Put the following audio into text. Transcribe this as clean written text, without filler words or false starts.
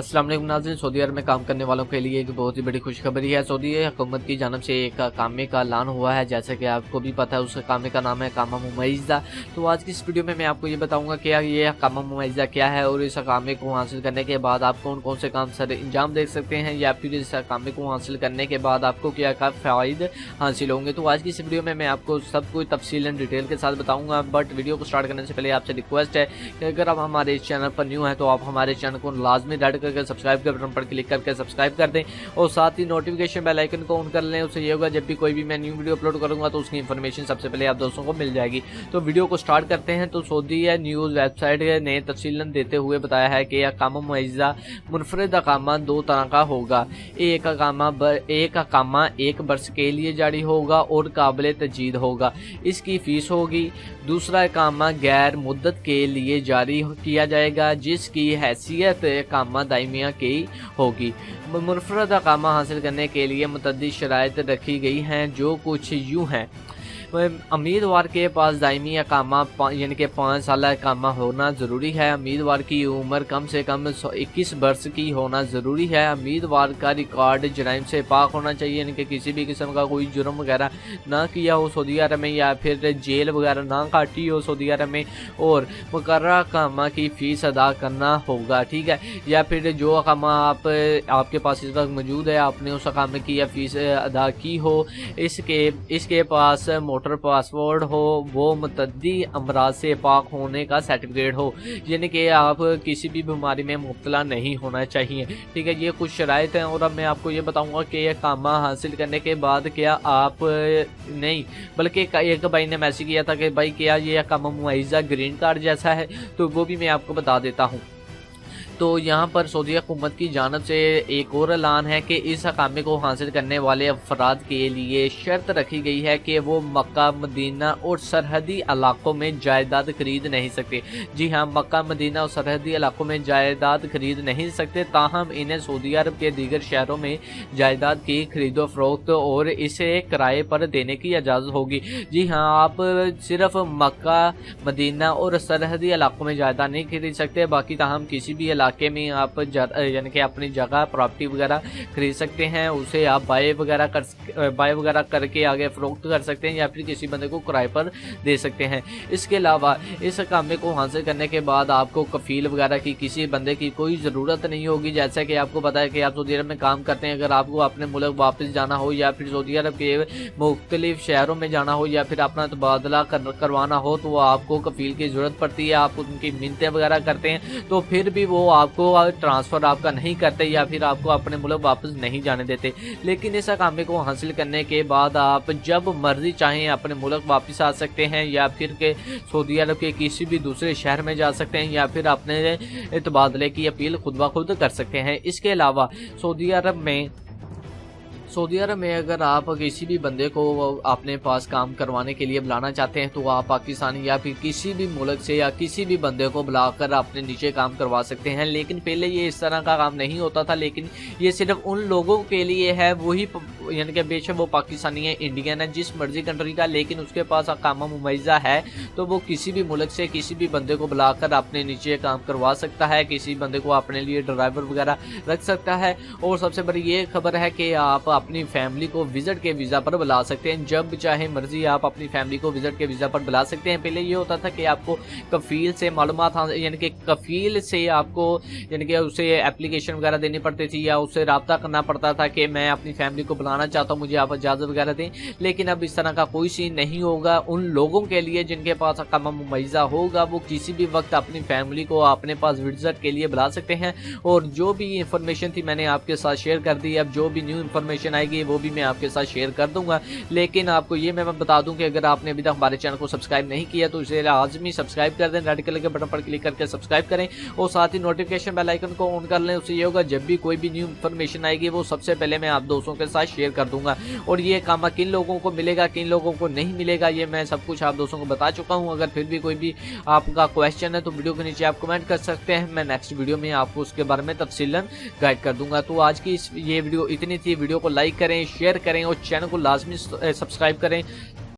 अस्सलाम वालेकुम नाज़रीन, सऊदी अरब में काम करने वालों के लिए एक बहुत ही बड़ी खुशखबरी है। सऊदी हुकूमत की जानब से एक कामे का ऐलान हुआ है, जैसे कि आपको भी पता है। उस कामे का नाम है कामा मुमय्यज़ा। तो आज की इस वीडियो में मैं आपको ये बताऊंगा कि ये कामा मुमय्यज़ा क्या है और इस कामे को हासिल करने के बाद आप कौन कौन से काम सर अंजाम दे सकते हैं, या फिर इस कामे को हासिल करने के बाद आपको क्या क्या फ़ायदे हासिल होंगे। तो आज की इस वीडियो में मैं आपको सब कुछ तफसील डिटेल के साथ बताऊँगा। बट वीडियो को स्टार्ट करने से पहले आपसे रिक्वेस्ट है कि अगर आप हमारे इस चैनल पर न्यू हैं तो आप हमारे चैनल को लाजमी रेड करके सब्सक्राइब के बटन पर क्लिक करके सब्सक्राइब कर दें और साथ ही नोटिफिकेशन बेल आइकन को ऑन कर लें। उससे ये होगा जब भी कोई भी मैं न्यू वीडियो अपलोड करूंगा तो उसकी इन्फॉर्मेशन सबसे पहले आप दोस्तों को मिल जाएगी। तो वीडियो को स्टार्ट करते हैं। तो सऊदी न्यूज़ वेबसाइट ने तफसीलन देते हुए बताया है कि अकामा मुमय्यज़ा मुनफरद अकामा दो तरह का होगा। एक अकामा एक बरस के लिए जारी होगा और काबिल तजदीद होगा, इसकी फीस होगी। दूसरा अकामा गैर मुद्दत के लिए जारी किया जाएगा, जिसकी हैसियत अकामा दायमिया की होगी। मुनफरद अकामा हासिल करने के लिए मुतअद्दिद शराइत रखी गई हैं, जो कुछ यूँ हैं। उम्मीदवार के पास दायमी अकामा यानी कि 5 साल अकामा होना ज़रूरी है। उम्मीदवार की उम्र कम से कम 21 वर्ष की होना ज़रूरी है। उम्मीदवार का रिकॉर्ड जराइम से पाक होना चाहिए, यानी कि किसी भी किस्म का कोई जुर्म वगैरह ना किया हो सऊदी अरब में, या फिर जेल वगैरह ना काटी हो सऊदी अरब में, और मुकर्रर अकामा की फ़ीस अदा करना होगा, ठीक है। या फिर जो अकामा आपके पास इस वक्त मौजूद है, आपने उस अकामे की या फ़ीस अदा की हो, इसके पास मोटर पासपोर्ट हो, वो मुतअद्दी अमराज से पाक होने का सर्टिफिकेट हो, यानी कि आप किसी भी बीमारी में मुब्तला नहीं होना चाहिए, ठीक है। ये कुछ शराइत हैं। और अब मैं आपको ये बताऊंगा कि ये कामा हासिल करने के बाद क्या आप नहीं, बल्कि एक भाई ने मैसेज किया था कि भाई क्या ये कामा मुमय्यज़ा ग्रीन कार्ड जैसा है, तो वो भी मैं आपको बता देता हूँ। तो यहाँ पर सऊदी हुकूमत की जानब से एक और ऐलान है कि इस अकामे को हासिल करने वाले अफराद के लिए शर्त रखी गई है कि वो मक्का मदीना और सरहदी इलाकों में जायदाद खरीद नहीं सकते। जी हाँ, मक्का मदीना और सरहदी इलाकों में जायदाद खरीद नहीं सकते, ताहम इन्हें सऊदी अरब के दीगर शहरों में जायदाद की खरीदो फरोख्त और इसे किराए पर देने की इजाज़त होगी। जी हाँ, आप सिर्फ मक्का मदीना और सरहदी इलाकों में जायदाद नहीं खरीद सकते, बाकी ताहम किसी भी इलाके में आप यानी कि अपनी जगह प्रॉपर्टी वगैरह खरीद सकते हैं, उसे आप बाय वगैरह करके आगे फरोख्त कर सकते हैं, या फिर किसी बंदे को किराए पर दे सकते हैं। इसके अलावा इस कामे को हासिल करने के बाद आपको कफील वगैरह की किसी बंदे की कोई ज़रूरत नहीं होगी। जैसा कि आपको पता है कि आप सऊदी अरब में काम करते हैं, अगर आपको अपने मुल्क वापस जाना हो, या फिर सऊदी अरब के मुख्तलिफ शहरों में जाना हो, या फिर अपना तबादला करवाना हो, तो आपको कफील की ज़रूरत पड़ती है। आप उनकी मिन्नतें वगैरह करते हैं, तो फिर भी वो आपको ट्रांसफ़र आपका नहीं करते, या फिर आपको अपने मुल्क वापस नहीं जाने देते। लेकिन इस कामे को हासिल करने के बाद आप जब मर्जी चाहें अपने मुल्क वापस आ सकते हैं, या फिर के सऊदी अरब के किसी भी दूसरे शहर में जा सकते हैं, या फिर अपने तबादले की अपील खुद ब खुद कर सकते हैं। इसके अलावा सऊदी अरब में अगर आप किसी भी बंदे को अपने पास काम करवाने के लिए बुलाना चाहते हैं, तो आप पाकिस्तानी या फिर किसी भी मुल्क से या किसी भी बंदे को बुलाकर अपने नीचे काम करवा सकते हैं। लेकिन पहले ये इस तरह का काम नहीं होता था, लेकिन ये सिर्फ उन लोगों के लिए है, वही यानी कि बेशक वो पाकिस्तानी है, इंडियन है, जिस मर्जी कंट्री का, लेकिन उसके पास अकामा मुमय्यज़ा है, तो वो किसी भी मुल्क से किसी भी बंदे को बुलाकर अपने नीचे काम करवा सकता है, किसी बंदे को अपने लिए ड्राइवर वगैरह रख सकता है। और सबसे बड़ी ये खबर है कि आप अपनी फैमिली को विजिट के वीज़ा पर बुला सकते हैं, जब चाहे मर्जी आप अपनी फैमिली को विजिट के वीज़ा पर बुला सकते हैं। पहले ये होता था कि आपको कफील से मालूमात यानी कि कफील से आपको यानी कि उसे एप्लीकेशन वगैरह देनी पड़ती थी, या उससे रब्ता करना पड़ता था कि मैं अपनी फैमिली को बुलाना चाहता हूँ, मुझे आप इजाज़त वगैरह दें। लेकिन अब इस तरह का कोई सीन नहीं होगा। उन लोगों के लिए जिनके पास अकामा मुमय्यज़ा होगा, वो किसी भी वक्त अपनी फैमिली को अपने पास विजिट के लिए बुला सकते हैं। और जो भी इंफॉर्मेशन थी मैंने आपके साथ शेयर कर दी, अब जो भी न्यू इन्फॉर्मेशन आएगी वो भी मैं आपके साथ शेयर कर दूंगा। लेकिन आपको ये मैं बता दूं कि अगर आपने अभी तक हमारे चैनल को सब्सक्राइब नहीं किया तो इसे लाजमी सब्सक्राइब कर दें, रेड कलर के बटन पर क्लिक करके सब्सक्राइब करें और साथ ही नोटिफिकेशन बेल आइकन को ऑन कर लें। उससे ये होगा जब भी कोई भी न्यू इन्फॉर्मेशन आएगी वो सबसे पहले मैं आप दोस्तों के साथ शेयर कर दूंगा। और ये कामा किन लोगों को मिलेगा, किन लोगों को नहीं मिलेगा, ये मैं सब कुछ आप दोस्तों को बता चुका हूँ। अगर फिर भी कोई भी आपका क्वेश्चन है तो वीडियो के नीचे आप कमेंट कर सकते हैं, मैं नेक्स्ट वीडियो में आपको उसके बारे में तफसीलन गाइड कर दूंगा। तो आज की ये वीडियो इतनी थी। वीडियो को लाइक करें, शेयर करें और चैनल को लाजमी सब्सक्राइब करें।